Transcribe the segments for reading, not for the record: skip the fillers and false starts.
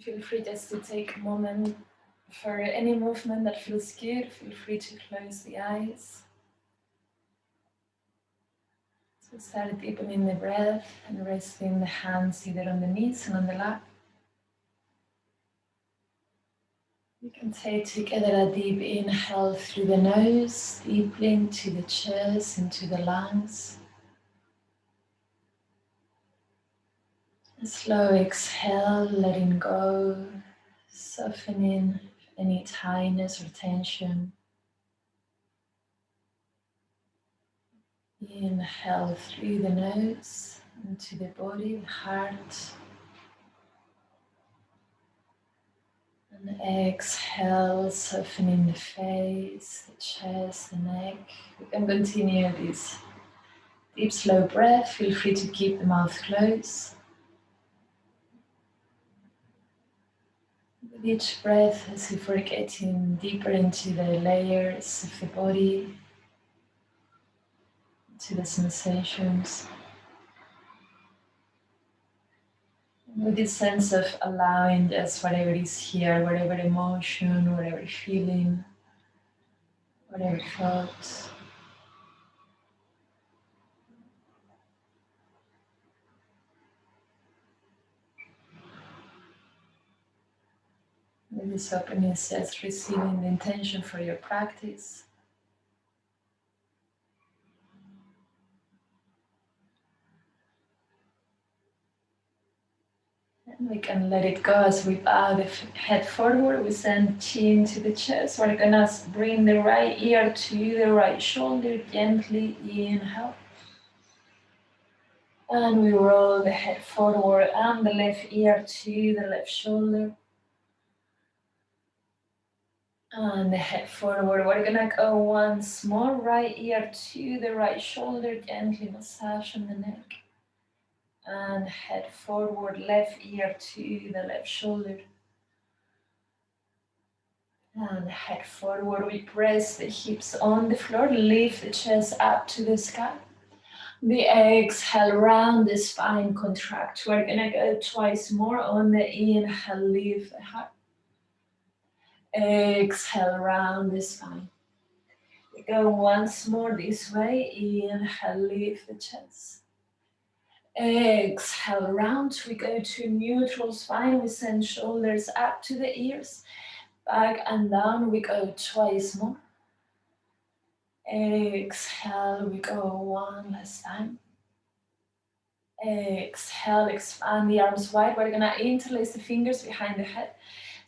Feel free just to take a moment for any movement that feels good. Feel free to close the eyes. So start deepening the breath and resting the hands either on the knees and on the lap. You can take together a deep inhale through the nose, deeply into the chest, into the lungs. A slow exhale, letting go, softening any tightness or tension. Inhale through the nose into the body, the heart. And exhale, softening the face, the chest, the neck. We can continue this deep, slow breath. Feel free to keep the mouth closed. With each breath, as if we're getting deeper into the layers of the body, to the sensations. With this sense of allowing just whatever is here, whatever emotion, whatever feeling, whatever thought. With this openness, just receiving the intention for your practice. And we can let it go as we bow the head forward. We send chin to the chest. We're gonna bring the right ear to the right shoulder. Gently inhale. And we roll the head forward and the left ear to the left shoulder. And the head forward. We're gonna go once more. Right ear to the right shoulder. Gently massage on the neck. And head forward. Left ear to the left shoulder. And head forward. We press the hips on the floor. Lift the chest up to the sky. The exhale, round the spine, contract. We're gonna go twice more on the inhale. Lift the heart. Exhale, round the spine. We go once more this way. Inhale, lift the chest. Exhale, round. We go to neutral spine. We send shoulders up to the ears. Back and down. We go twice more. Exhale, we go one last time. Exhale, expand the arms wide. We're gonna interlace the fingers behind the head.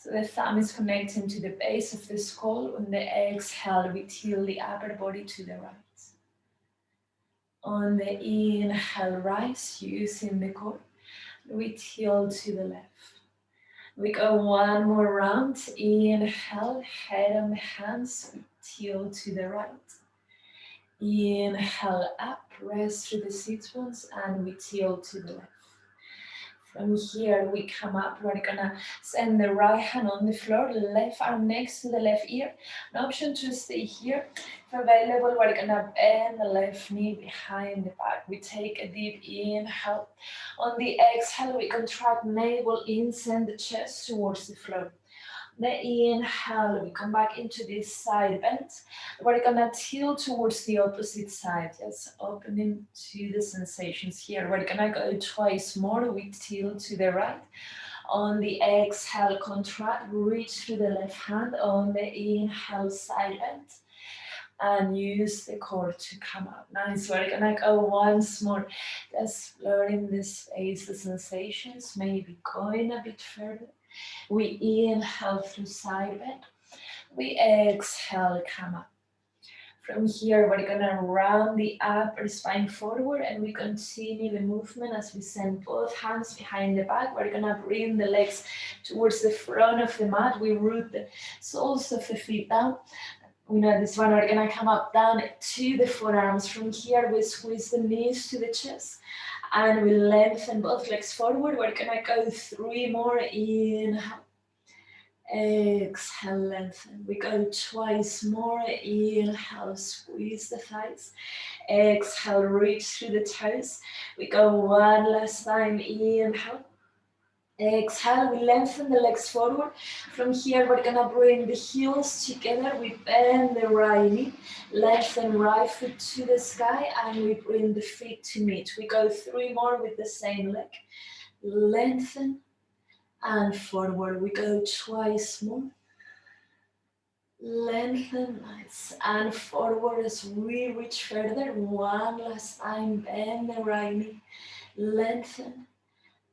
So the thumb is connecting to the base of the skull. On the exhale, we tilt the upper body to the right. On the inhale, rise, using the core. We tilt to the left. We go one more round. Inhale, head on the hands. We tilt to the right. Inhale up, rest through the sit bones, and we tilt to the left. From here, we come up. We're gonna send the right hand on the floor, left arm next to the left ear. An option to stay here. If available, we're gonna bend the left knee behind the back. We take a deep inhale. On the exhale, we contract navel in, send the chest towards the floor. The inhale, we come back into this side bend. We're gonna tilt towards the opposite side, just opening to the sensations here. We're gonna go twice more. We tilt to the right. On the exhale, contract, reach through the left hand. On the inhale, side bend. And use the core to come up. Nice. We're gonna go once more, just exploring the space, the sensations, maybe going a bit further. We inhale through side bend. We exhale, come up. From here, we're gonna round the upper spine forward and we continue the movement as we send both hands behind the back. We're gonna bring the legs towards the front of the mat. We root the soles of the feet down. We know this one, we're gonna come up down to the forearms. From here, we squeeze the knees to the chest and we lengthen both legs forward. We're gonna go 3 more. Inhale. Exhale, lengthen. We go twice more. Inhale, squeeze the thighs. Exhale, reach through the toes. We go one last time. Inhale. Exhale, we lengthen the legs forward. From here, we're gonna bring the heels together. We bend the right knee, lengthen right foot to the sky, and we bring the feet to meet. We go 3 more with the same leg. Lengthen and forward. We go twice more. Lengthen, nice, and forward as we reach further. One last time, bend the right knee, lengthen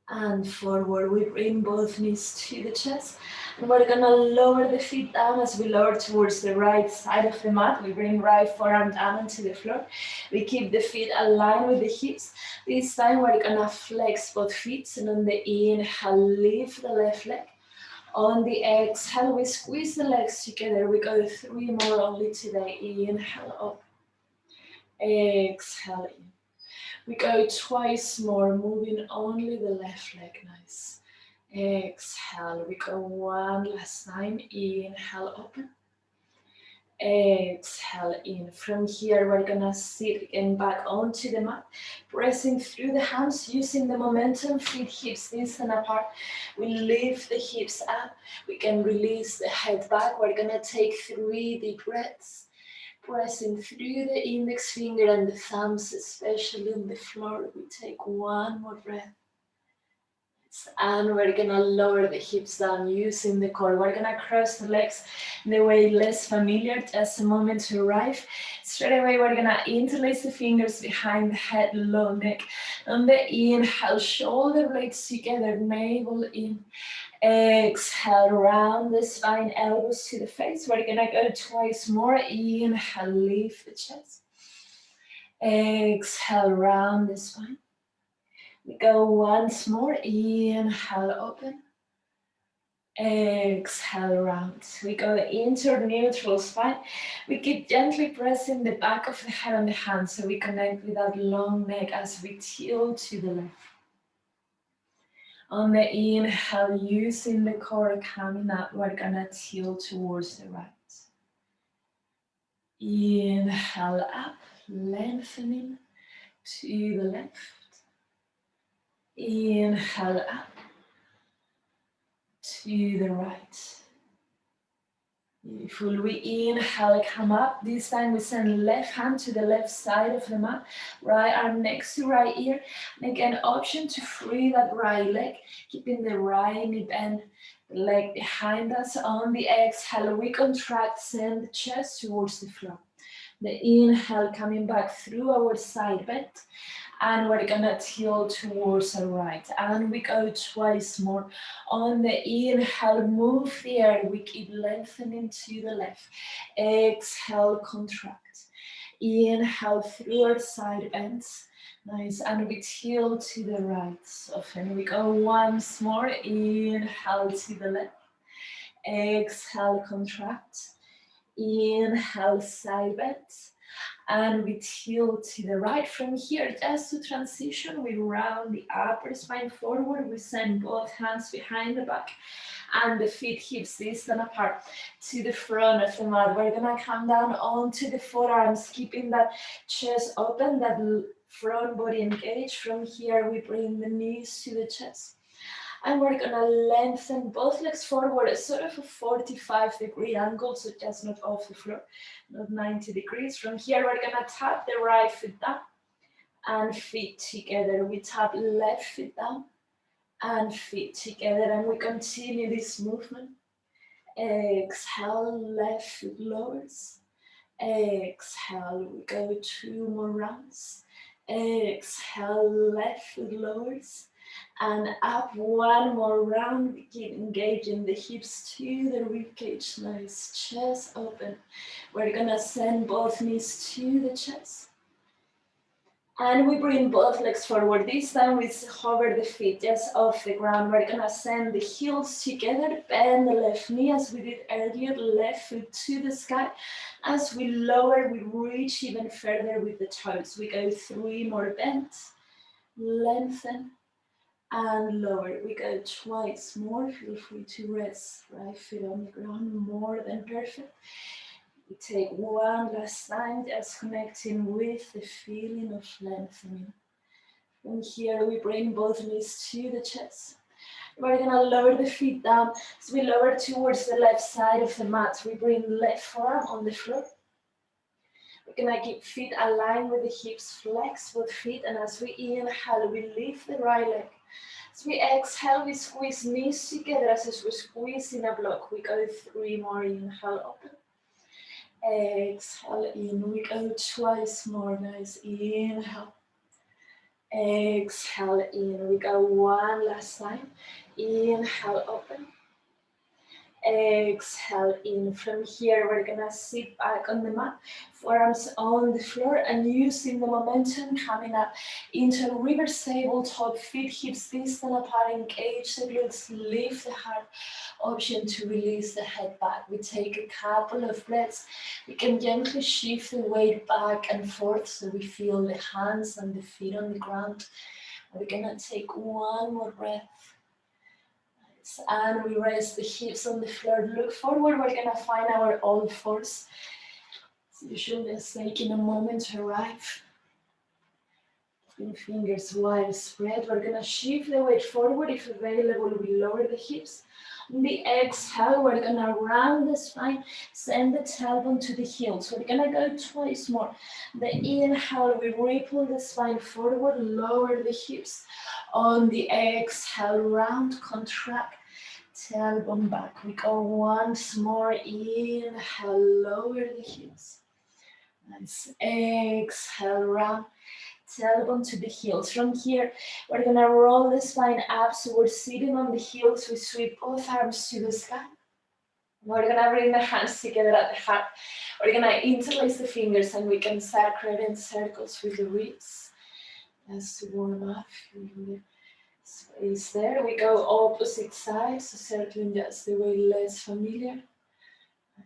and forward. We bring both knees to the chest, and we're gonna lower the feet down as we lower towards the right side of the mat. We bring right forearm down onto the floor. We keep the feet aligned with the hips. This time we're gonna flex both feet, and on the inhale, lift the left leg. On the exhale, we squeeze the legs together. We go 3 more only today. Inhale up, exhale in. We go twice more, moving only the left leg, nice. Exhale, we go one last time. Inhale, open. Exhale in. From here, we're gonna sit again back onto the mat, pressing through the hands, using the momentum, feet hips distant apart. We lift the hips up. We can release the head back. We're gonna take 3 deep breaths, pressing through the index finger and the thumbs, especially on the floor. We take 1 more breath. And we're gonna lower the hips down using the core. We're gonna cross the legs the way less familiar, just a moment to arrive. Straight away, we're gonna interlace the fingers behind the head, low neck. On the inhale, shoulder blades together, navel in. Exhale, round the spine, elbows to the face. We're gonna go twice more. Inhale, lift the chest. Exhale, round the spine. We go once more. Inhale, open. Exhale, round. We go into neutral spine. We keep gently pressing the back of the head on the hands so we connect with that long neck as we tilt to the left. On the inhale, using the core coming up, we're gonna tilt towards the right. Inhale up, lengthening to the left. Inhale up to the right. Beautiful. We inhale, come up. This time we send left hand to the left side of the mat. Right arm next to right ear. And again, option to free that right leg, keeping the right knee bent, the leg behind us. On the exhale, we contract, send the chest towards the floor. The inhale coming back through our side bend. And we're gonna tilt towards the right. And we go twice more. On the inhale, move the air. We keep lengthening to the left. Exhale, contract. Inhale through our side bends. Nice. And we tilt to the right. Soften. We go once more. Inhale to the left. Exhale, contract. Inhale, side bends. And we tilt to the right. From here, just to transition, we round the upper spine forward. We send both hands behind the back and the feet hips distant apart to the front of the mat. We're gonna come down onto the forearms, keeping that chest open, that front body engaged. From here, we bring the knees to the chest. And we're gonna lengthen both legs forward, a sort of a 45-degree angle, so just not off the floor, not 90 degrees. From here, we're gonna tap the right foot down and feet together. We tap left foot down and feet together, and we continue this movement. Exhale, left foot lowers. Exhale, we go 2 more rounds. Exhale, left foot lowers. And up 1 more round. We keep engaging the hips to the ribcage. Nice, chest open. We're gonna send both knees to the chest. And we bring both legs forward. This time we hover the feet just off the ground. We're gonna send the heels together, bend the left knee as we did earlier, left foot to the sky. As we lower, we reach even further with the toes. We go 3 more bends, lengthen, and lower. We go twice more. Feel free to rest right foot on the ground, more than perfect. We take 1 last time, just connecting with the feeling of lengthening. From here, we bring both knees to the chest. We're gonna lower the feet down. As we lower towards the left side of the mat, we bring left forearm on the floor. We're gonna keep feet aligned with the hips, flex both feet, and as we inhale, we lift the right leg. As we exhale, we squeeze knees together as we squeeze in a block. We go 3 more, inhale, open. Exhale in, we go twice more, guys. Inhale. Exhale in, we go one last time. Inhale, open. Exhale in. From here, we're gonna sit back on the mat, forearms on the floor, and using the momentum coming up into reverse tabletop, feet hips distant apart, engage the glutes, lift the heart. Option to release the head back. We take a couple of breaths. We can gently shift the weight back and forth so we feel the hands and the feet on the ground. We're gonna take one more breath. And we rest the hips on the floor. Look forward. We're gonna find our all fours. So usually it's taking a moment to arrive. Fingers wide spread. We're gonna shift the weight forward. If available, we lower the hips. On the exhale, we're gonna round the spine, send the tailbone to the heels. We're gonna go twice more. The inhale, we ripple the spine forward, lower the hips. On the exhale, round, contract, tailbone back. We go once more. Inhale, lower the hips. Nice. Exhale, round. Tailbone to the heels. From here, we're gonna roll the spine up, so we're sitting on the heels. We sweep both arms to the sky. We're gonna bring the hands together at the heart. We're gonna interlace the fingers, and we can start creating circles with the wrists. Just to warm up, feeling the space there. We go opposite sides, so circling just the way less familiar.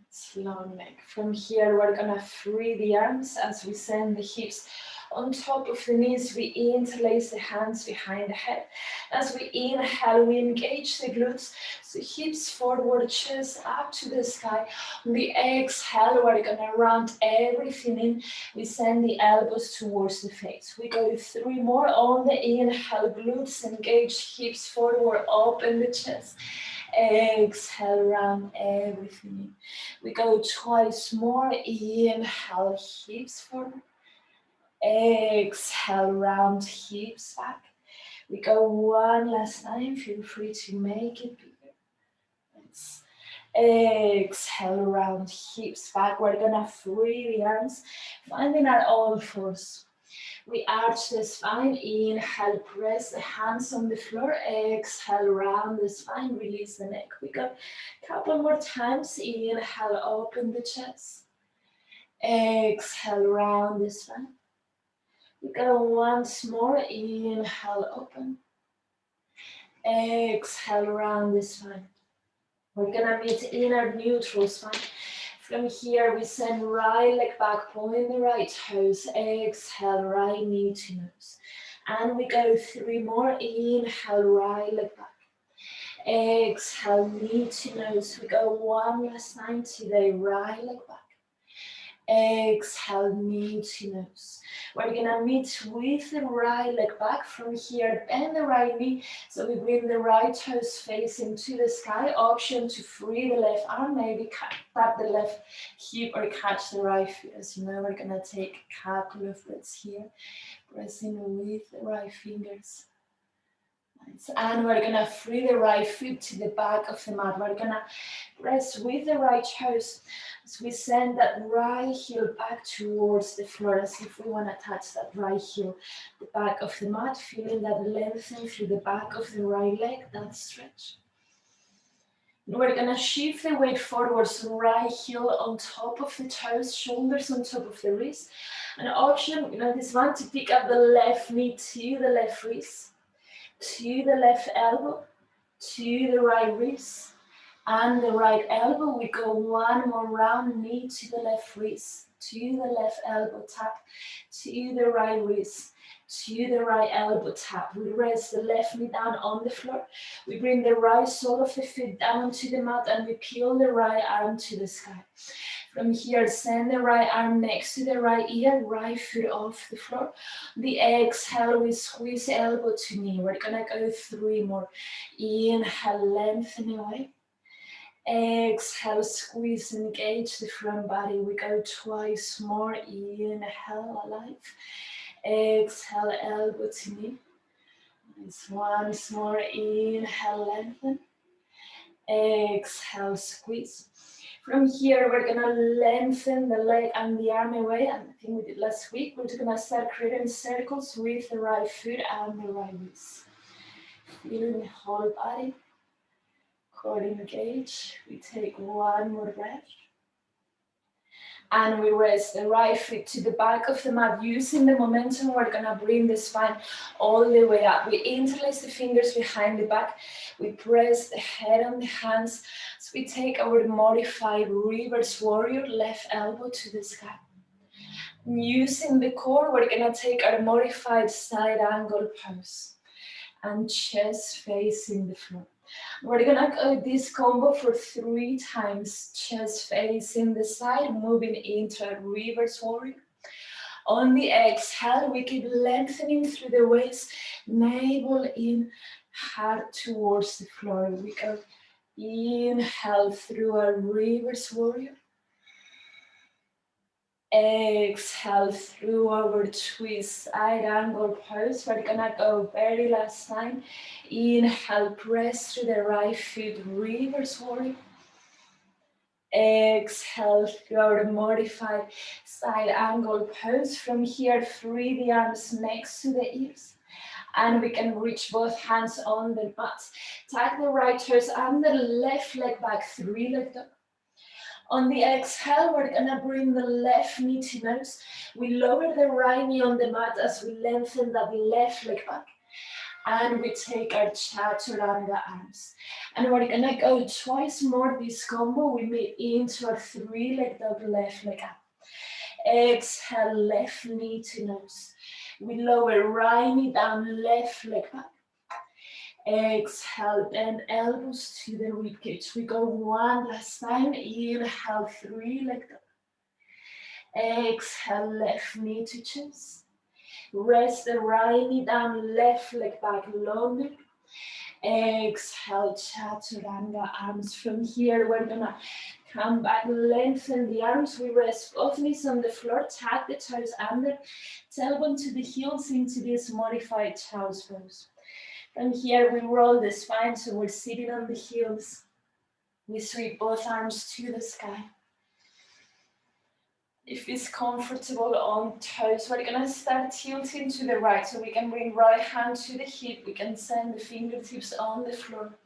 It's long neck. From here, we're gonna free the arms as we send the hips on top of the knees. We interlace the hands behind the head. As we inhale, we engage the glutes. So hips forward, chest up to the sky. On the exhale, we're gonna round everything in. We send the elbows towards the face. We go 3 more. On the inhale, glutes engage, hips forward, open the chest. Exhale, round everything in. We go twice more. Inhale, hips forward. Exhale, round hips back. We go one last time. Feel free to make it bigger. Exhale, round hips back. We're gonna free the arms, finding our all fours. We arch the spine. Inhale, press the hands on the floor. Exhale, round the spine, release the neck. We go a couple more times. Inhale, open the chest. Exhale, round the spine. We go once more. Inhale, open. Exhale, round the spine. We're gonna meet inner neutral spine. From here, we send right leg back, point the right toes. Exhale, right knee to nose. And we go 3 more. Inhale, right leg back. Exhale, knee to nose. We go one last time to the right leg back. Exhale, knee to nose. We're gonna meet with the right leg back. From here, bend the right knee. So we bring the right toes facing to the sky. Option to free the left arm, maybe tap the left hip or catch the right foot. As you know, we're gonna take a couple of breaths here. Pressing with the right fingers. Nice. And we're gonna free the right foot to the back of the mat. We're gonna press with the right toes as we send that right heel back towards the floor, as if we want to touch that right heel, the back of the mat, feeling that lengthen through the back of the right leg, that stretch. And we're gonna shift the weight forward, so right heel on top of the toes, shoulders on top of the wrist. An option, this one, to pick up the left knee to the left wrist, to the left elbow, to the right wrist, and the right elbow. We go one more round, knee to the left wrist, to the left elbow, tap, to the right wrist, to the right elbow, tap. We rest the left knee down on the floor. We bring the right sole of the foot down to the mat, and we peel the right arm to the sky. From here, send the right arm next to the right ear, right foot off the floor. The exhale, we squeeze elbow to knee. We're gonna go 3 more. Inhale, lengthen away. Exhale, squeeze, engage the front body. We go twice more. Inhale, alive. Exhale, elbow to knee. Nice. Once more. Inhale, lengthen. Exhale, squeeze. From here, we're gonna lengthen the leg and the arm away. And I think we did last week. We're just gonna start creating circles with the right foot and the right wrist. Feeling the whole body. Core engage. We take 1 more breath. And we rest the right foot to the back of the mat. Using the momentum, we're gonna bring the spine all the way up. We interlace the fingers behind the back. We press the head on the hands. So we take our modified reverse warrior, left elbow to the sky. Using the core, we're gonna take our modified side angle pose. And chest facing the floor. We're gonna go this combo for 3 times. Chest facing the side, moving into a reverse warrior. On the exhale, we keep lengthening through the waist, navel in, heart towards the floor. We go inhale through a reverse warrior. Exhale through our twist side angle pose. We're gonna go very last time. Inhale, press through the right foot, reverse warrior. Exhale through our modified side angle pose. From here, free the arms next to the ears. And we can reach both hands on the mat. Tuck the right toes and the left leg back, 3-leg dog. On the exhale, we're gonna bring the left knee to nose. We lower the right knee on the mat as we lengthen that left leg back. And we take our Chaturanga arms. And we're gonna go twice more this combo. We move into our 3-leg dog, left leg up. Exhale, left knee to nose. We lower right knee down, left leg back. Exhale, bend elbows to the ribcage. We go 1 last time. Inhale, 3-leg dog. Exhale, left knee to chest. Rest the right knee down, left leg back, longer. Exhale, Chaturanga arms. From here, we're gonna come back, lengthen the arms. We rest both knees on the floor, tuck the toes under, tailbone to the heels into this modified child's pose. From here, we roll the spine, so we're sitting on the heels. We sweep both arms to the sky. If it's comfortable on toes, we're gonna start tilting to the right, so we can bring right hand to the hip. We can send the fingertips on the floor.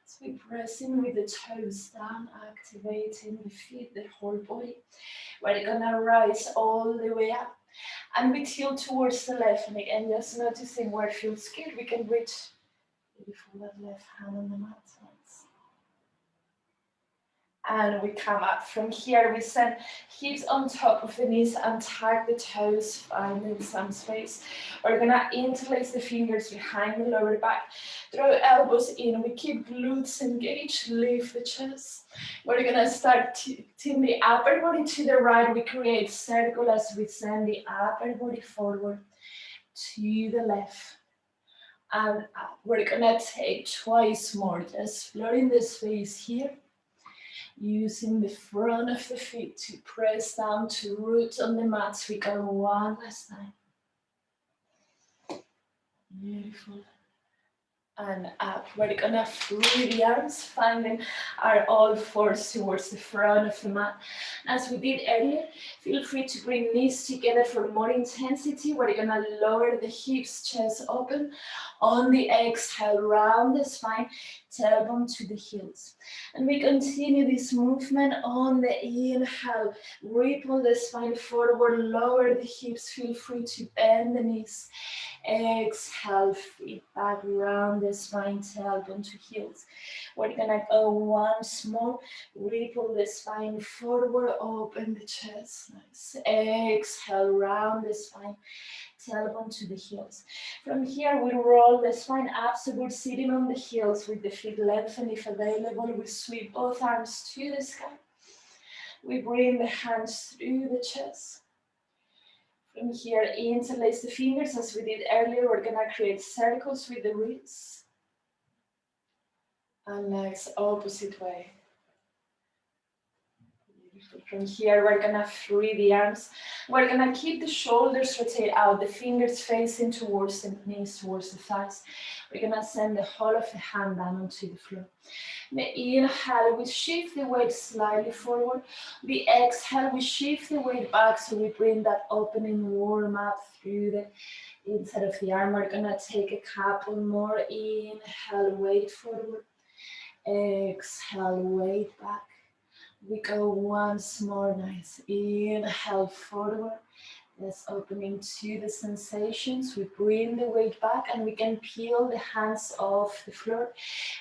So we're pressing with the toes down, activating the feet, the whole body. We're gonna rise all the way up. And we tilt towards the left, and again, just noticing where it feels good. We can reach before that left hand on the mat. And we come up. From here, we send hips on top of the knees and tuck the toes, finding some space. We're gonna interlace the fingers behind the lower back. Throw elbows in. We keep glutes engaged. Lift the chest. We're gonna start tilting the upper body to the right. We create circle as we send the upper body forward to the left. And up. We're gonna take twice more, just exploring the space here. Using the front of the feet to press down to root on the mats. We go 1 last time. Beautiful. And up. We're gonna free the arms, finding our all fours towards the front of the mat. As we did earlier, feel free to bring knees together for more intensity. We're gonna lower the hips, chest open. On the exhale, round the spine, tailbone to the heels. And we continue this movement on the inhale. Ripple the spine forward, lower the hips. Feel free to bend the knees. Exhale, feet back, round the spine, tailbone to heels. We're gonna go once more. Ripple the spine forward, open the chest. Nice. Exhale, round the spine, tailbone to the heels. From here, we roll the spine up, so we're sitting on the heels with the feet lengthened. If available, we sweep both arms to the sky. We bring the hands through the chest. From here, interlace the fingers as we did earlier. We're gonna create circles with the wrists. And next, opposite way. From here, we're gonna free the arms. We're gonna keep the shoulders rotate out, the fingers facing towards the knees, towards the thighs. We're gonna send the whole of the hand down onto the floor. The inhale, we shift the weight slightly forward. The exhale, we shift the weight back, so we bring that opening warm up through the inside of the arm. We're gonna take a couple more. Inhale, weight forward. Exhale, weight back. We go once more, nice. Inhale forward. Let's opening to the sensations. We bring the weight back and we can peel the hands off the floor.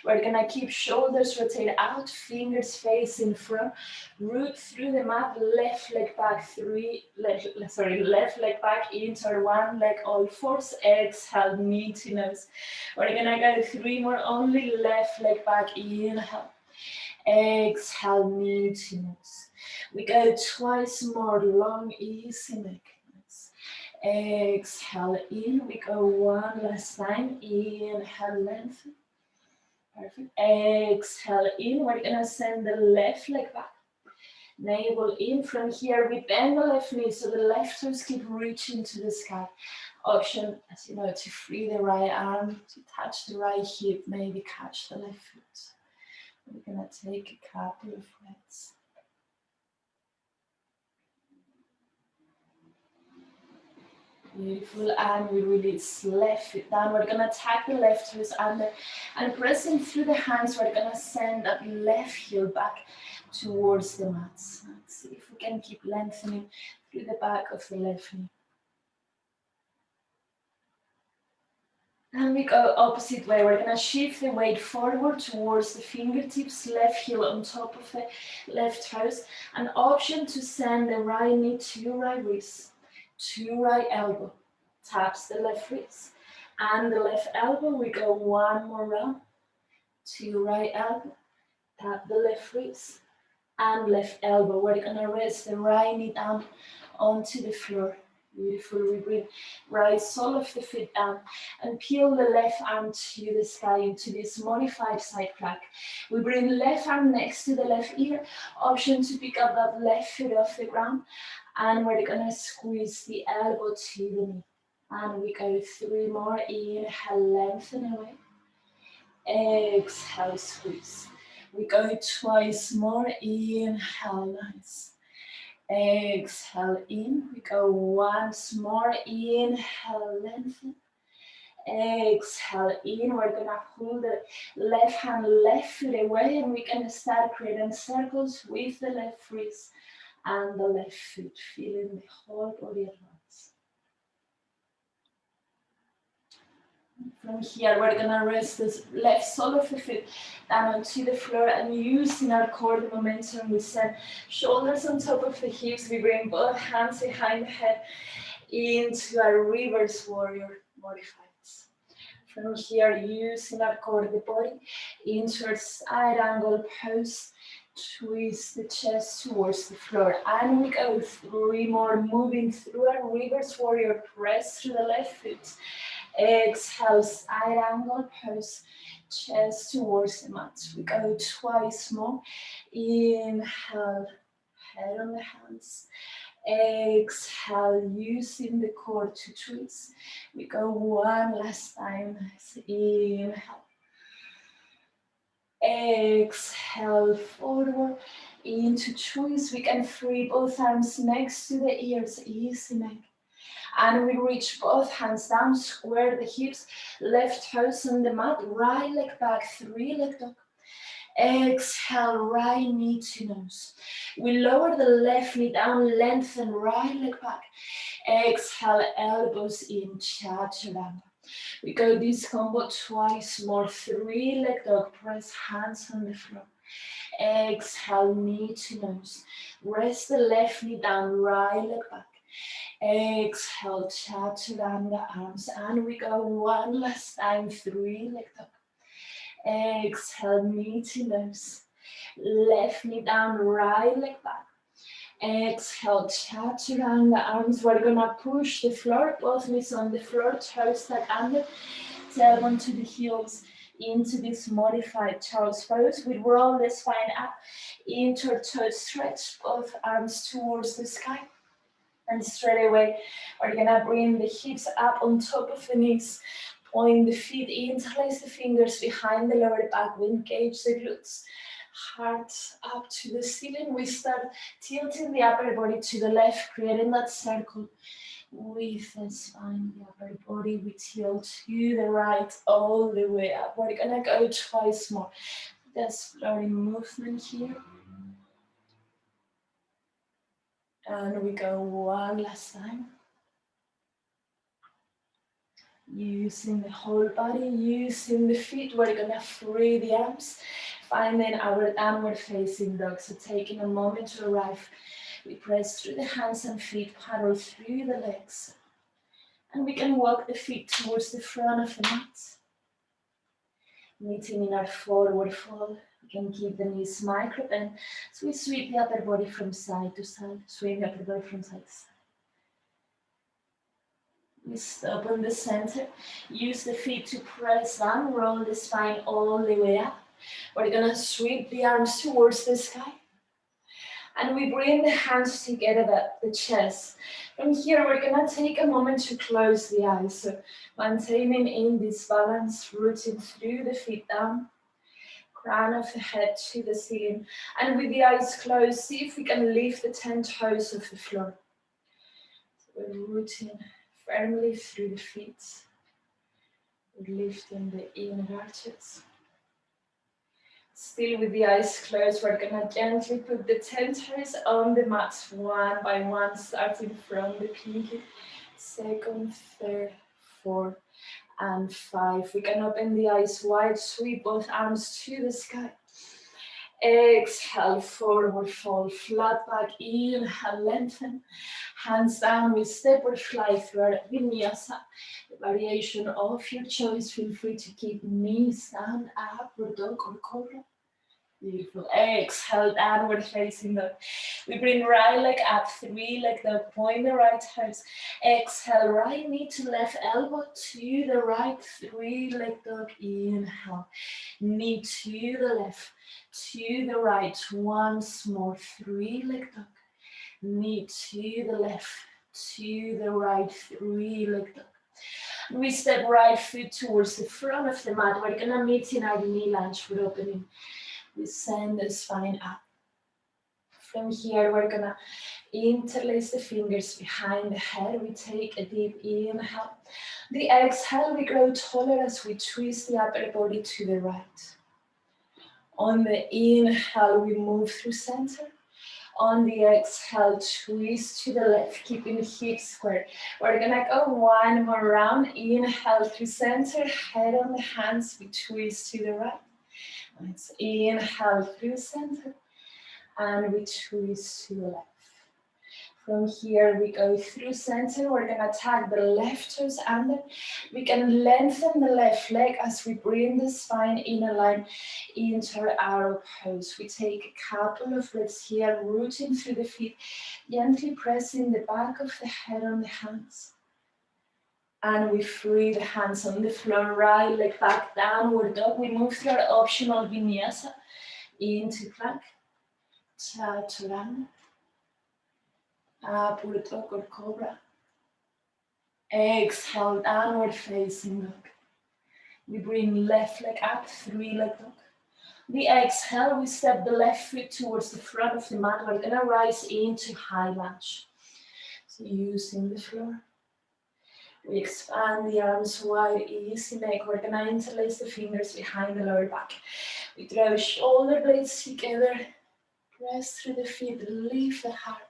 We're gonna keep shoulders rotate out, fingers face in front, root through the mat, left leg back, left leg back, into one leg, all fours, exhale, knee to nose. We're gonna go 3 more only, left leg back, inhale. Exhale, knee to nose. We go twice more, long, easy neck. Exhale in, we go one last time. Inhale, lengthen. Perfect. Exhale in, we're gonna send the left leg back. Navel in. From here, we bend the left knee so the left toes keep reaching to the sky. Option, as you know, to free the right arm, to touch the right hip, maybe catch the left foot. We're gonna take a couple of breaths. Beautiful, and we release left foot down. We're gonna tap the left toes under and pressing through the hands, we're gonna send that left heel back towards the mat. Let's see if we can keep lengthening through the back of the left knee. And we go opposite way. We're gonna shift the weight forward towards the fingertips, left heel on top of the left toes. An option to send the right knee to right wrist, to right elbow. Taps the left wrist and the left elbow. We go one more round. To right elbow. Tap the left wrist and left elbow. We're gonna rest the right knee down onto the floor. Beautiful. We bring right sole of the foot down and peel the left arm to the sky into this modified side plank. We bring the left arm next to the left ear. Option to pick up that left foot off the ground. And we're gonna squeeze the elbow to the knee. And we go 3 more. Inhale, lengthen away. Exhale, squeeze. We go twice more. Inhale, nice. Exhale in, we go once more. Inhale, lengthen. Exhale in, we're gonna pull the left hand, left foot away, and we can start creating circles with the left wrist and the left foot, feeling the whole body at once. From here, we're gonna rest this left sole of the foot down onto the floor, and using our core momentum, we send shoulders on top of the hips. We bring both hands behind the head into our reverse warrior modifieds. From here, using our core, the body into our side angle pose. Twist the chest towards the floor, and we go 3 more, moving through our reverse warrior. Press through the left foot. Exhale, side angle pose, chest towards the mat. We go twice more. Inhale, head on the hands. Exhale, using the core to twist. We go one last time. Inhale. Exhale, forward into twist. We can free both arms next to the ears, easy neck. And we reach both hands down, square the hips, left toes on the mat, right leg back, 3 leg dog. Exhale, right knee to nose. We lower the left knee down, lengthen right leg back. Exhale, elbows in, Chaturanga. We go this combo twice more, 3 leg dog, press hands on the floor. Exhale, knee to nose. Rest the left knee down, right leg back. Exhale, Chaturanga arms, and we go one last time, 3 leg dog. Exhale, knee to nose. Left knee down, right leg back. Exhale, Chaturanga arms. We're gonna push the floor, both knees on the floor, toes tucked under, tailbone to the heels, into this modified child's pose. We roll the spine up, into our toes stretch, both arms towards the sky. And straight away, we're gonna bring the hips up on top of the knees, point the feet in, interlace the fingers behind the lower back, we engage the glutes. Heart up to the ceiling. We start tilting the upper body to the left, creating that circle with the spine, the upper body. We tilt to the right, all the way up. We're gonna go twice more. Just flowing movement here. And we go one last time. Using the whole body, using the feet, we're gonna free the arms, finding our downward facing dog. So taking a moment to arrive, we press through the hands and feet, paddle through the legs. And we can walk the feet towards the front of the mat. Meeting in our forward fold. We can keep the knees micro bend. So we sweep the upper body from side to side, swing the upper body from side to side. We stop on the center, use the feet to press down, roll the spine all the way up. We're gonna sweep the arms towards the sky. And we bring the hands together at the chest. From here, we're gonna take a moment to close the eyes. So maintaining in this balance, rooting through the feet down, crown of the head to the ceiling. And with the eyes closed, see if we can lift the 10 toes off the floor. So we're rooting firmly through the feet. We're lifting the inner arches. Still with the eyes closed, we're gonna gently put the 10 toes on the mat, one by one, starting from the pinky, second, third, fourth, and 5. We can open the eyes wide, sweep both arms to the sky. Exhale, forward fold, flat back, inhale, lengthen. Hands down, we step or fly through our Vinyasa. The variation of your choice, feel free to keep knees down, upward dog or cobra. Beautiful. Exhale, downward facing dog. We bring right leg up, 3 leg dog, point the right toes. Exhale, right knee to left elbow to the right, 3 leg dog. Inhale, knee to the left, to the right. Once more, 3 leg dog. Knee to the left, to the right, 3 leg dog. We step right foot towards the front of the mat. We're gonna meet in our knee lunge for opening. We send the spine up. From here, we're gonna interlace the fingers behind the head. We take a deep inhale. The exhale, we grow taller as we twist the upper body to the right. On the inhale, we move through center. On the exhale, twist to the left, keeping the hips square. We're gonna go one more round. Inhale through center, head on the hands, we twist to the right. Let's inhale through center and we twist to the left. From here we go through center. We're gonna tag the left toes under. We can lengthen the left leg as we bring the spine in a line into our arrow pose. We take a couple of breaths here, rooting through the feet, gently pressing the back of the head on the hands. And we free the hands on the floor, right leg back, downward dog. We move through our optional Vinyasa into plank, Chaturanga, upward dog or cobra. Exhale, downward facing dog. We bring left leg up, 3 leg dog. The exhale, we step the left foot towards the front of the mat. We're gonna rise into high lunge. So using the floor. We expand the arms wide, easy neck. We're gonna interlace the fingers behind the lower back. We draw shoulder blades together. Press through the feet, lift the heart.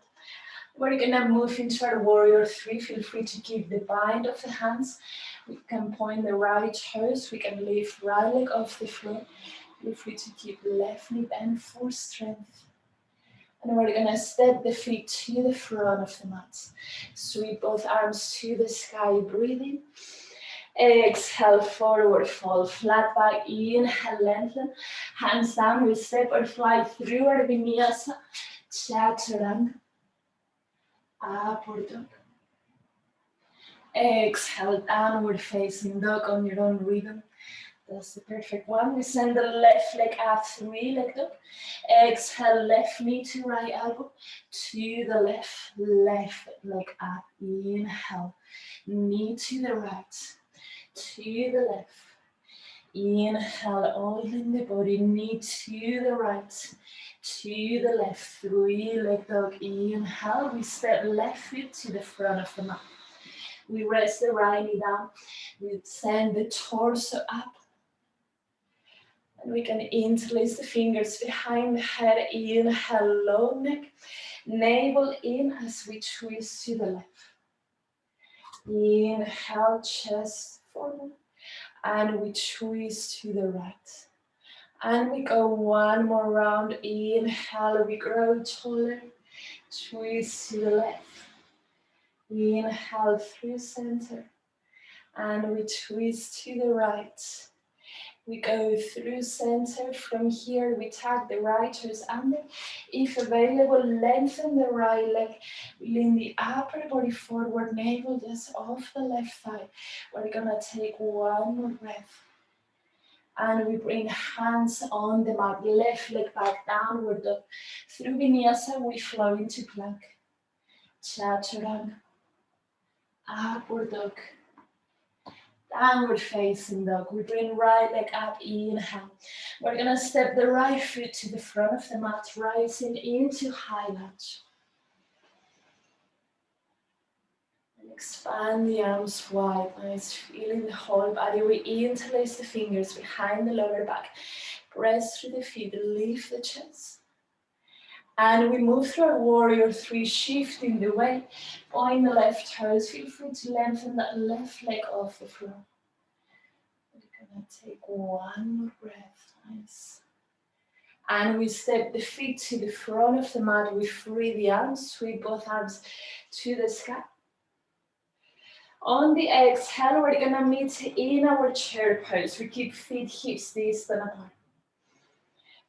We're gonna move into our warrior 3. Feel free to keep the bind of the hands. We can point the right toes. We can lift right leg off the floor. Feel free to keep the left knee bent for strength. And we're gonna step the feet to the front of the mat. Sweep both arms to the sky, breathing. Exhale, forward fold, flat back, inhale, lengthen. Hands down, we step or fly through our Vinyasa, Chaturanga. Upward dog. Exhale, downward facing dog on your own rhythm. That's the perfect one. We send the left leg up, 3-leg dog. Exhale, left knee to right elbow. To the left, left leg up. Inhale, knee to the right. To the left. Inhale, all in the body, knee to the right, to the left, 3-leg dog. Inhale, we step left foot to the front of the mat. We rest the right knee down, we send the torso up, and we can interlace the fingers behind the head. Inhale, low neck, navel in as we twist to the left. Inhale, chest forward. And we twist to the right. And we go one more round. Inhale, we grow taller. Twist to the left. Inhale through center. And we twist to the right. We go through center. From here, we tag the right toes under. If available, lengthen the right leg. Lean the upper body forward, navel just off the left thigh. We're gonna take one more breath. And we bring hands on the mat, left leg back, downward dog. Through Vinyasa, we flow into plank. Chaturanga. Upward dog. Downward facing dog. We bring right leg up, inhale. We're gonna step the right foot to the front of the mat, rising into high lunge. And expand the arms wide, nice, feeling the whole body. We interlace the fingers behind the lower back. Press through the feet, lift the chest. And we move through our warrior 3, shifting the weight. Point the left toes, feel free to lengthen that left leg off the floor. We're gonna take one more breath, nice. And we step the feet to the front of the mat. We free the arms, sweep both arms to the sky. On the exhale, we're gonna meet in our chair pose. We keep feet hips distant apart.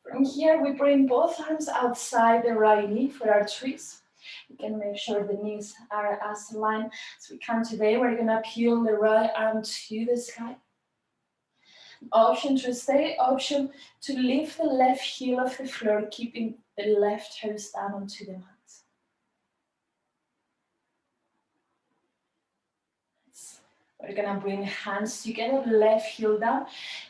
From here, we bring both arms outside the right knee for our twist. You can make sure the knees are as aligned as we can today. We're gonna peel the right arm to the sky. Option to stay, option to lift the left heel off the floor, keeping the left toes down onto the mat. We're gonna bring hands together, left heel down.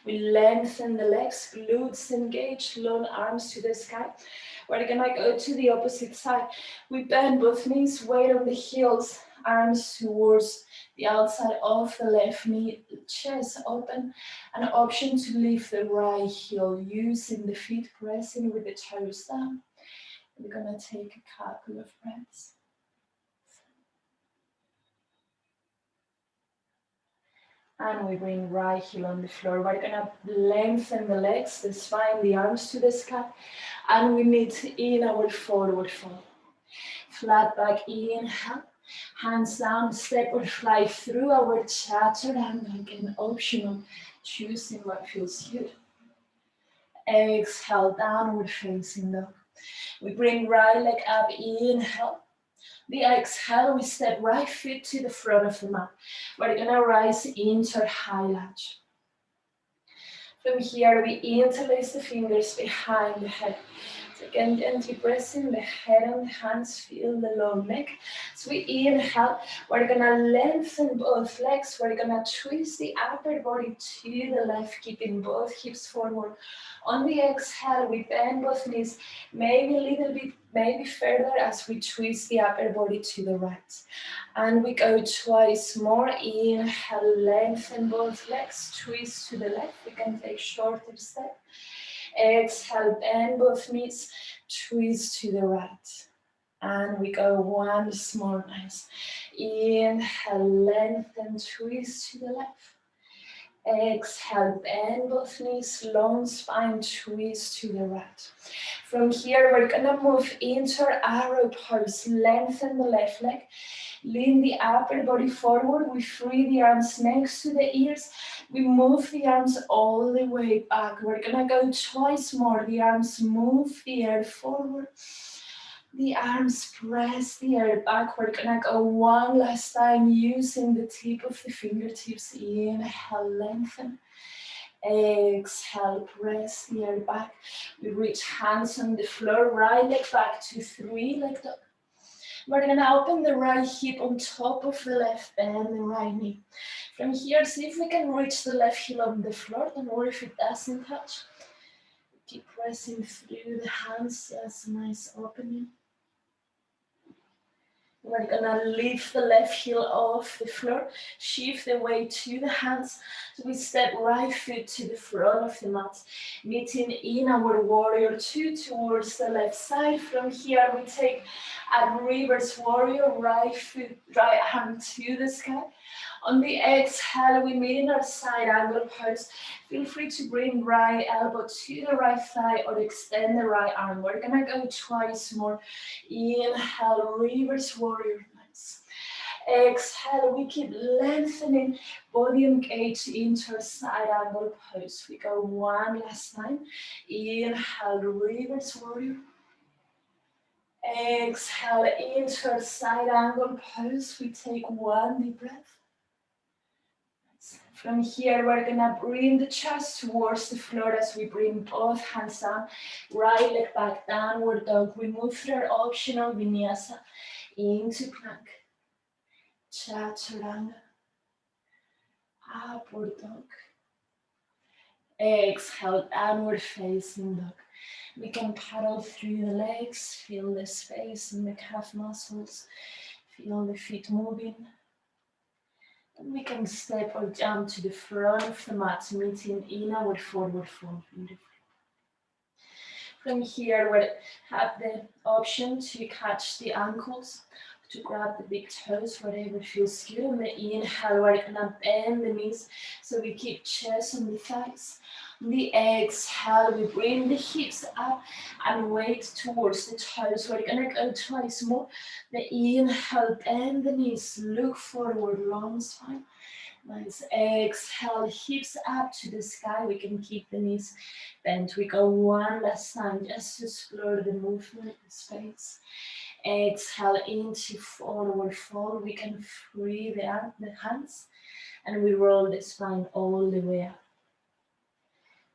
We lengthen the legs, glutes engaged, long arms to the sky. We're gonna go to the opposite side. We bend both knees, weight on the heels, arms towards the outside of the left knee, chest open. An option to lift the right heel, using the feet, pressing with the toes down. We're gonna take a couple of breaths. And we bring right heel on the floor. We're gonna lengthen the legs, the spine, the arms to the sky. And we meet in our forward fold. Flat back, inhale. Hands down, step or fly through our Chaturanga. Again, optional, choosing what feels good. Exhale, downward facing dog. We bring right leg up, inhale. The exhale, we step right foot to the front of the mat. We're gonna rise into high lunge. From here, we interlace the fingers behind the head. So again, gently pressing the head on the hands, feel the low neck. So we inhale, we're gonna lengthen both legs. We're gonna twist the upper body to the left, keeping both hips forward. On the exhale, we bend both knees, maybe a little bit, maybe further as we twist the upper body to the right. And we go twice more. Inhale, lengthen both legs, twist to the left. We can take shorter step. Exhale, bend both knees, twist to the right. And we go once more, nice. Inhale, lengthen, twist to the left. Exhale, bend both knees, long spine, twist to the right. From here, we're gonna move into our arrow pose. Lengthen the left leg, lean the upper body forward. We free the arms next to the ears. We move the arms all the way back. We're gonna go twice more. The arms move the air forward. The arms press the air back. We're gonna go one last time using the tip of the fingertips. Inhale, lengthen. Exhale, press the air back. We reach hands on the floor, right leg back to 3 leg dog. We're gonna open the right hip on top of the left, bend the right knee. From here, see if we can reach the left heel on the floor. Don't worry if it doesn't touch. Keep pressing through the hands, just a nice opening. We're gonna lift the left heel off the floor, shift the weight to the hands. So we step right foot to the front of the mat, meeting in our warrior two towards the left side. From here we take a reverse warrior, right foot, right hand to the sky. On the exhale, we meet in our side angle pose. Feel free to bring right elbow to the right thigh or extend the right arm. We're gonna go twice more. Inhale, reverse warrior. Nice. Exhale, we keep lengthening, body engaged into our side angle pose. We go one last time. Inhale, reverse warrior. Exhale, into our side angle pose. We take one deep breath. From here, we're gonna bring the chest towards the floor as we bring both hands down, right leg back, downward dog. We move through our optional vinyasa into plank, chaturanga, upward dog. Exhale, downward facing dog. We can paddle through the legs, feel the space in the calf muscles, feel the feet moving. And we can step or jump to the front of the mat, meeting in our forward fold. Beautiful. From here, we have the option to catch the ankles, to grab the big toes, whatever feels good. On the inhale, we're gonna bend the knees, so we keep chest on the thighs. On the exhale, we bring the hips up and weight towards the toes. We're gonna go twice more. The inhale, bend the knees, look forward, long spine. Nice. Exhale, hips up to the sky. We can keep the knees bent. We go one last time just to explore the movement, the space. Exhale into forward fold. We can free the hands and we roll the spine all the way up.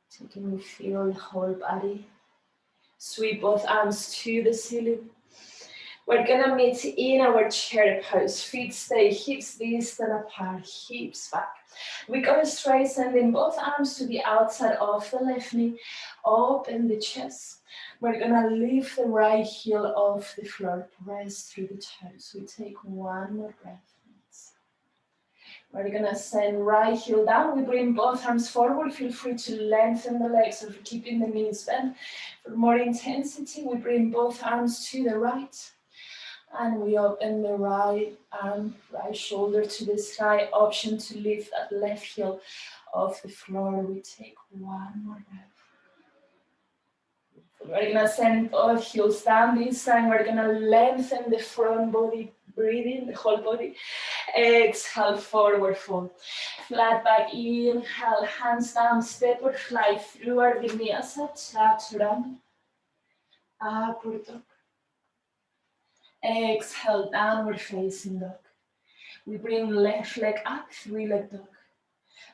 So you can feel the whole body. Sweep both arms to the ceiling. We're gonna meet in our chair pose. Feet stay hips distant apart, hips back. We go straight, sending both arms to the outside of the left knee. Open the chest. We're gonna lift the right heel off the floor. Press through the toes. We take one more breath. We're gonna send right heel down. We bring both arms forward. Feel free to lengthen the legs or keeping the knees bent. For more intensity, we bring both arms to the right. And we open the right arm, right shoulder to the sky. Option to lift that left heel off the floor. We take one more breath. We're gonna send both heels down. This time we're gonna lengthen the front body, breathing, the whole body. Exhale, forward fold. Flat back, inhale, hands down, step or fly through our vinyasa, chaturanga. Upward dog. Exhale, downward facing dog. We bring left leg up, 3 leg dog.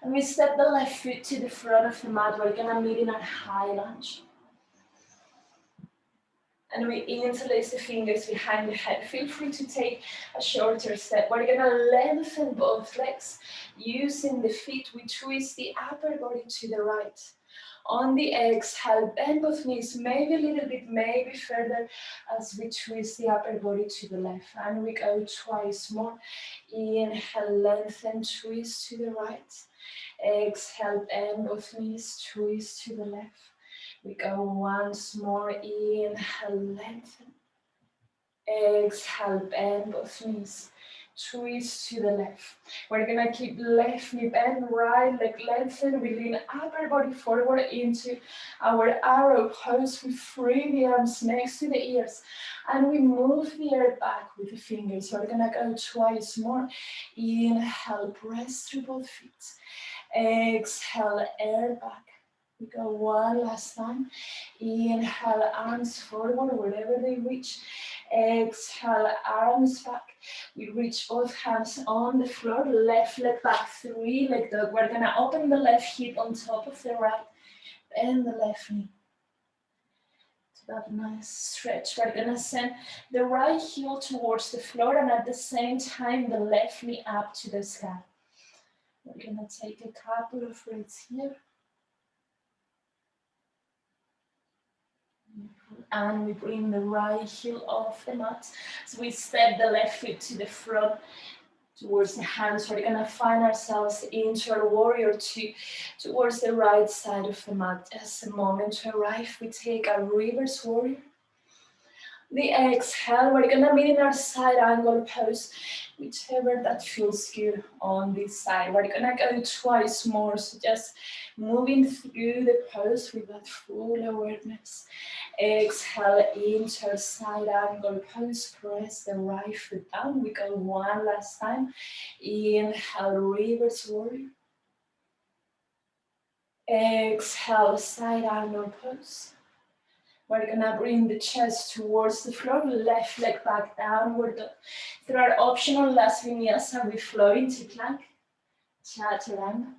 And we step the left foot to the front of the mat. We're gonna meet in our high lunge. And we interlace the fingers behind the head. Feel free to take a shorter step. We're gonna lengthen both legs. Using the feet, we twist the upper body to the right. On the exhale, bend both knees, maybe a little bit, maybe further, as we twist the upper body to the left. And we go twice more. Inhale, lengthen, twist to the right. Exhale, bend both knees, twist to the left. We go once more. Inhale, lengthen. Exhale, bend both knees. Twist to the left. We're gonna keep left knee bend, right leg lengthen. We lean upper body forward into our arrow pose. We free the arms next to the ears. And we move the air back with the fingers. We're gonna go twice more. Inhale, press through both feet. Exhale, air back. We go one last time. Inhale, arms forward wherever they reach. Exhale, arms back. We reach both hands on the floor. Left leg back, 3-leg dog. We're gonna open the left hip on top of the right. Bend the left knee. To that nice stretch. We're gonna send the right heel towards the floor and at the same time the left knee up to the sky. We're gonna take a couple of breaths here. And we bring the right heel off the mat. So we step the left foot to the front towards the hands. We're gonna find ourselves into our warrior two towards the right side of the mat. Just a moment to arrive. We take a reverse warrior. The exhale, we're gonna meet in our side angle pose, whichever that feels good on this side. We're gonna go twice more, so just moving through the pose with that full awareness. Exhale into our side angle pose, press the right foot down. We go one last time. Inhale, reverse warrior. Exhale, side angle pose. We're gonna bring the chest towards the floor, left leg back downward. Through our optional last vinyasa, we flow into plank, chaturanga,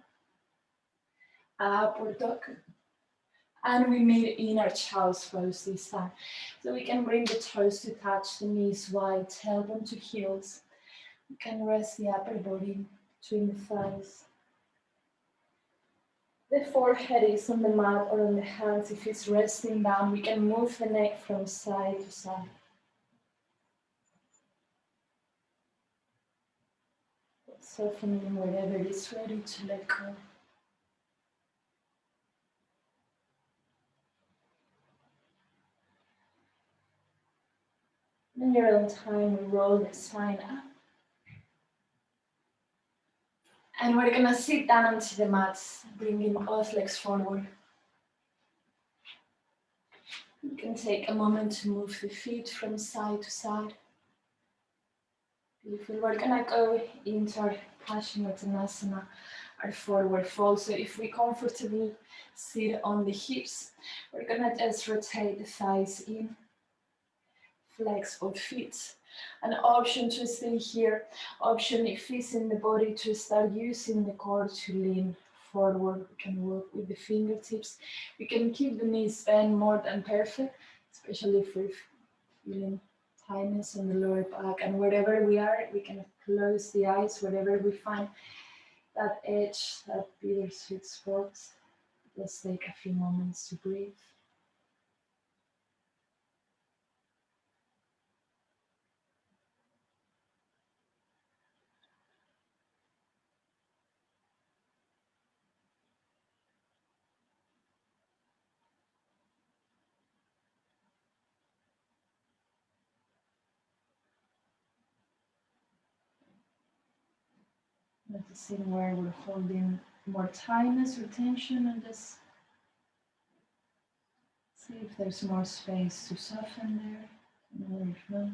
upward dog, and we meet in our child's pose this time. So we can bring the toes to touch the knees wide, tailbone to heels. We can rest the upper body between the thighs. The forehead is on the mat or on the hands. If it's resting down, we can move the neck from side to side. Softening wherever it's ready to let go. In your own time, we roll the spine up. And we're gonna sit down onto the mats, bringing both legs forward. You can take a moment to move the feet from side to side. Beautiful. We're gonna go into our Paschimottanasana, our forward fold. So if we comfortably sit on the hips, we're gonna just rotate the thighs in, flex both feet. An option to stay here, option if it's in the body to start using the core to lean forward. We can work with the fingertips. We can keep the knees bent more than perfect, especially if we're feeling tightness in the lower back. And wherever we are, we can close the eyes, wherever we find that edge, that bittersweet spot. Let's take a few moments to breathe. Noticing where we're holding more tightness or tension, and just see if there's more space to soften there, or if not.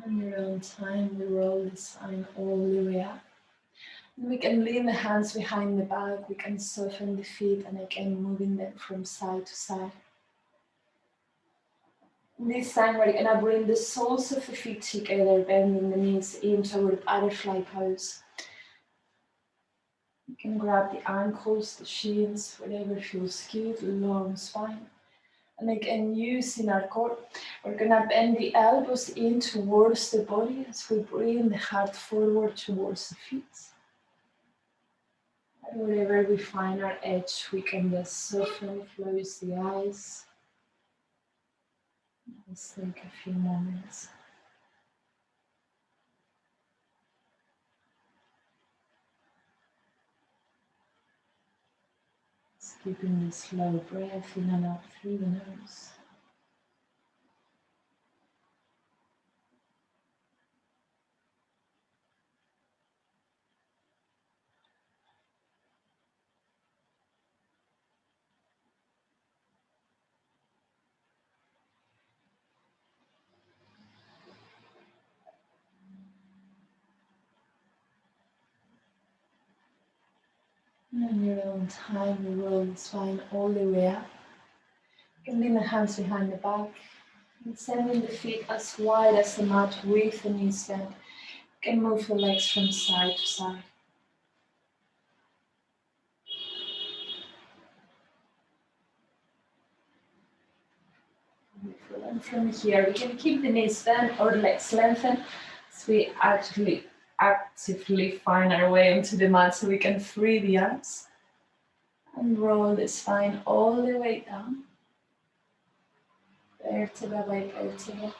On your own time, we roll the spine all the way up. And we can lean the hands behind the back, we can soften the feet, and again moving them from side to side. This time we're gonna bring the soles of the feet together, bending the knees into our butterfly pose. You can grab the ankles, the shins, whatever feels good, long spine. And again, using our core, we're gonna bend the elbows in towards the body as we bring the heart forward towards the feet. And wherever we find our edge, we can just soften, close the eyes. Let's take a few moments. Just keeping this slow breath in and out through the nose. And on your own time, you roll the spine all the way up. You can lean the hands behind the back and sending the feet as wide as the mat with the knees bent. You can move the legs from side to side. Beautiful. And from here, we can keep the knees bent or legs lengthened as we actually actively find our way onto the mat so we can free the arms and roll the spine all the way down, vertebra by vertebra,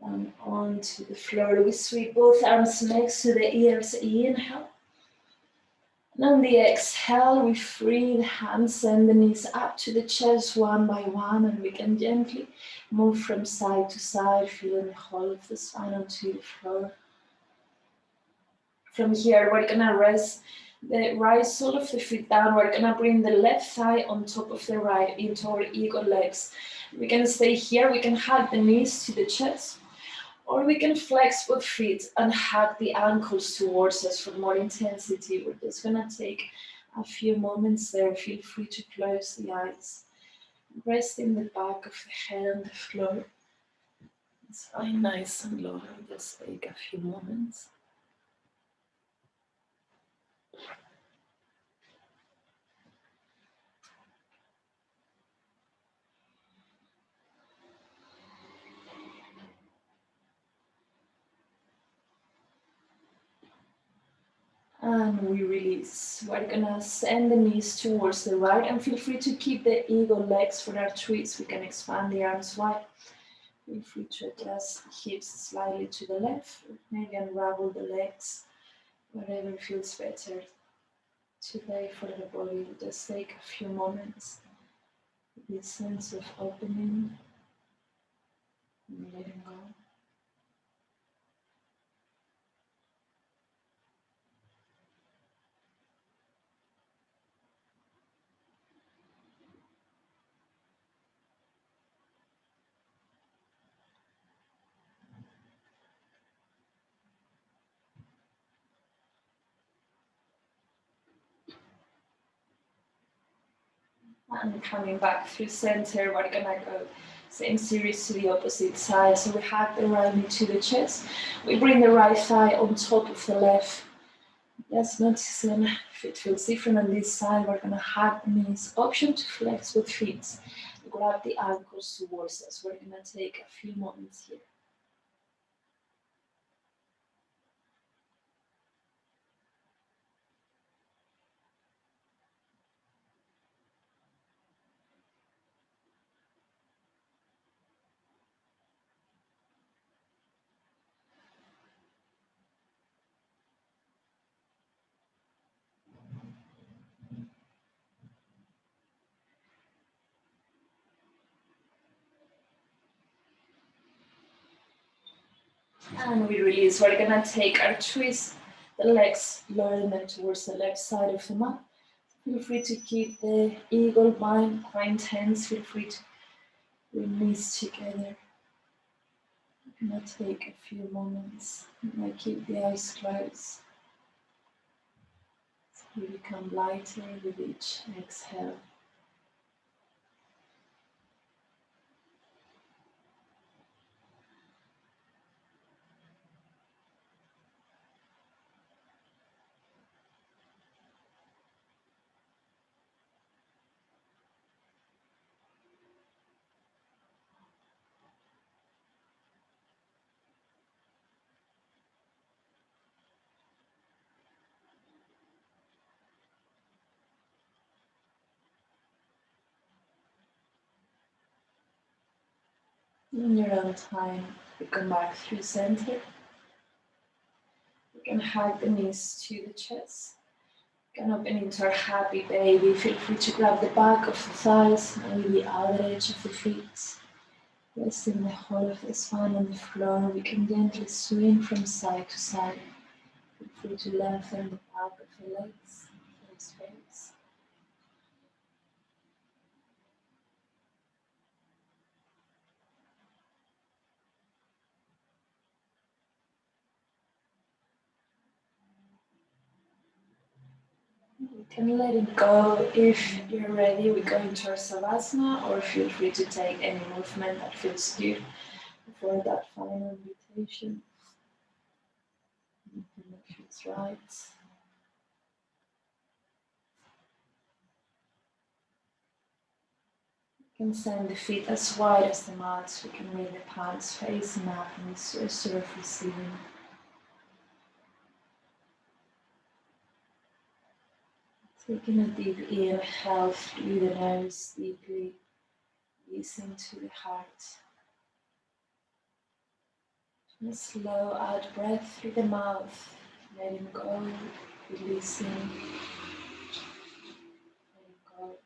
and onto the floor. We sweep both arms next to the ears, inhale. And on the exhale, we free the hands and the knees up to the chest one by one, and we can gently move from side to side, feeling the whole of the spine onto the floor. From here, we're gonna rest the right sole of the feet down. We're gonna bring the left thigh on top of the right into our eagle legs. We can stay here, we can hug the knees to the chest, or we can flex both feet and hug the ankles towards us for more intensity. We're just gonna take a few moments there. Feel free to close the eyes. Resting the back of the head on the floor. It's fine, nice and low. Just take a few moments. And we release. We're gonna send the knees towards the right and feel free to keep the eagle legs for our twists. We can expand the arms wide. Feel free to adjust the hips slightly to the left, maybe unravel the legs, whatever feels better today for the body. Just take a few moments with this sense of opening and letting go. And coming back through center, we're gonna go same series to the opposite side. So we hug the right knee to the chest. We bring the right thigh on top of the left. Just noticing if it feels different on this side. We're gonna hug the knees. Option to flex with feet. Grab the ankles towards us. We're gonna take a few moments here. And we release. We're gonna take our twist, the legs, lowering them towards the left side of the mat. Feel free to keep the eagle bind quite tense. Feel free to release together. I'm gonna take a few moments. I'm gonna keep the eyes closed. So we become lighter with each exhale. In your own time, we come back through center. We can hug the knees to the chest. We can open into our happy baby. Feel free to grab the back of the thighs, maybe the outer edge of the feet. Resting the whole of the spine on the floor. We can gently swing from side to side. Feel free to lengthen the back of the legs for space. You can let it go if you're ready. We go into our Savasana, or feel free to take any movement that feels good before that final invitation. Anything that feels right. You can send the feet as wide as the mat. We can bring the palms facing up and sort of receiving. Taking a deep inhale through the nose, deeply easing to the heart. And a slow out breath through the mouth, letting go, releasing, letting go.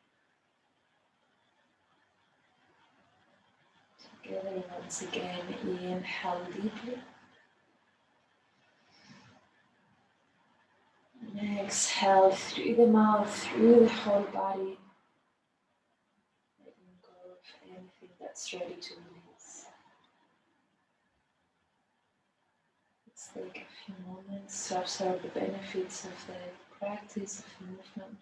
Together once again, inhale deeply. And exhale through the mouth, through the whole body. Letting go of anything that's ready to release. Let's take a few moments to observe the benefits of the practice of movement.